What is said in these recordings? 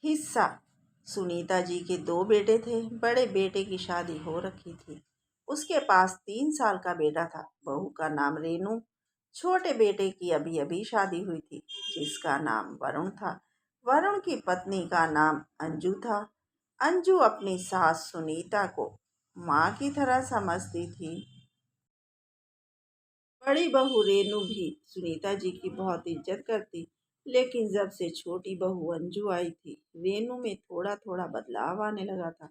हिस्सा। सुनीता जी के दो बेटे थे। बड़े बेटे की शादी हो रखी थी। उसके पास 3 साल का बेटा था। बहू का नाम रेनू। छोटे बेटे की अभी अभी शादी हुई थी, जिसका नाम वरुण था। वरुण की पत्नी का नाम अंजू था। अंजू अपनी सास सुनीता को माँ की तरह समझती थी। बड़ी बहू रेनू भी सुनीता जी की बहुत इज्जत करती, लेकिन जब से छोटी बहू अंजू आई थी, रेनू में थोड़ा थोड़ा बदलाव आने लगा था।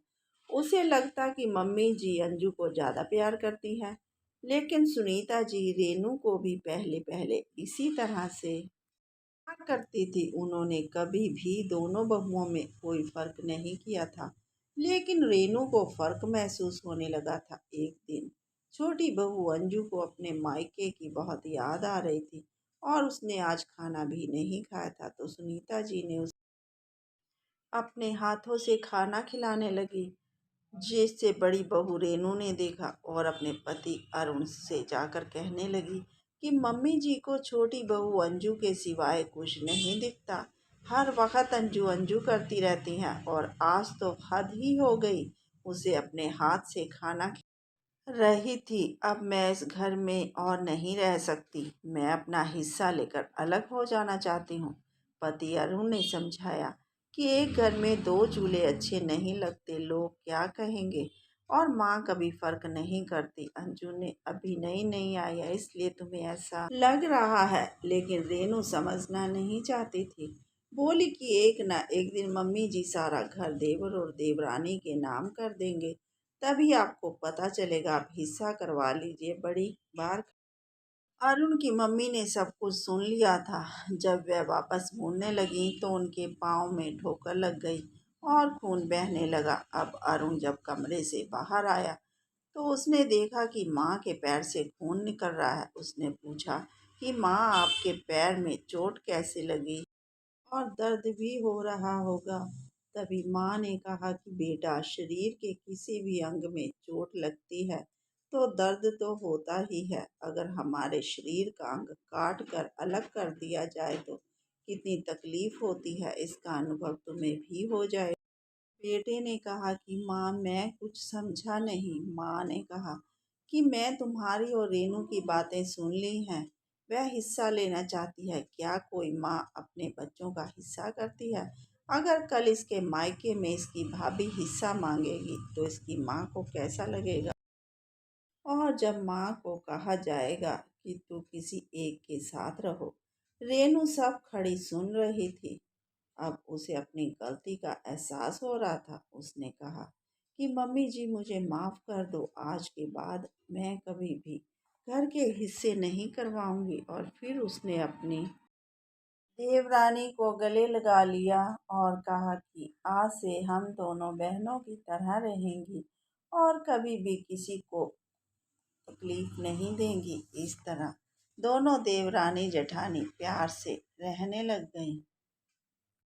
उसे लगता कि मम्मी जी अंजू को ज़्यादा प्यार करती हैं, लेकिन सुनीता जी रेनू को भी पहले पहले इसी तरह से प्यार करती थी। उन्होंने कभी भी दोनों बहुओं में कोई फर्क नहीं किया था, लेकिन रेनू को फर्क महसूस होने लगा था। एक दिन छोटी बहू अंजू को अपने मायके की बहुत याद आ रही थी और उसने आज खाना भी नहीं खाया था, तो सुनीता जी ने उसे अपने हाथों से खाना खिलाने लगी। जिससे बड़ी बहू रेनू ने देखा और अपने पति अरुण से जाकर कहने लगी कि मम्मी जी को छोटी बहू अंजू के सिवाय कुछ नहीं दिखता। हर वक्त अंजू अंजू करती रहती हैं और आज तो हद ही हो गई। उसे अपने हाथ से खाना रही थी। अब मैं इस घर में और नहीं रह सकती। मैं अपना हिस्सा लेकर अलग हो जाना चाहती हूँ। पति अरुण ने समझाया कि एक घर में दो चूल्हे अच्छे नहीं लगते, लोग क्या कहेंगे। और माँ कभी फर्क नहीं करती। अंजू ने अभी नई नई आई है, इसलिए तुम्हें ऐसा लग रहा है। लेकिन रेनू समझना नहीं चाहती थी। बोली कि एक ना एक दिन मम्मी जी सारा घर देवर और देवरानी के नाम कर देंगे, तभी आपको पता चलेगा। आप हिस्सा करवा लीजिए, बड़ी बार। अरुण की मम्मी ने सब कुछ सुन लिया था। जब वह वापस मुड़ने लगी तो उनके पाँव में ठोकर लग गई और खून बहने लगा। अब अरुण जब कमरे से बाहर आया तो उसने देखा कि माँ के पैर से खून निकल रहा है। उसने पूछा कि माँ, आपके पैर में चोट कैसे लगी और दर्द भी हो रहा होगा। तभी माँ ने कहा कि बेटा, शरीर के किसी भी अंग में चोट लगती है तो दर्द तो होता ही है। अगर हमारे शरीर का अंग काट कर अलग कर दिया जाए तो कितनी तकलीफ होती है, इसका अनुभव तुम्हें भी हो जाए। बेटे ने कहा कि माँ, मैं कुछ समझा नहीं। माँ ने कहा कि मैं तुम्हारी और रेनू की बातें सुन ली हैं। वह हिस्सा लेना चाहती है। क्या कोई माँ अपने बच्चों का हिस्सा करती है? अगर कल इसके मायके में इसकी भाभी हिस्सा मांगेगी तो इसकी माँ को कैसा लगेगा? और जब माँ को कहा जाएगा कि तू किसी एक के साथ रहो। रेनू सब खड़ी सुन रही थी। अब उसे अपनी गलती का एहसास हो रहा था। उसने कहा कि मम्मी जी, मुझे माफ़ कर दो। आज के बाद मैं कभी भी घर के हिस्से नहीं करवाऊंगी। और फिर उसने अपनी देवरानी को गले लगा लिया और कहा कि आज से हम दोनों बहनों की तरह रहेंगी और कभी भी किसी को तकलीफ नहीं देंगी। इस तरह दोनों देवरानी जेठानी प्यार से रहने लग गईं।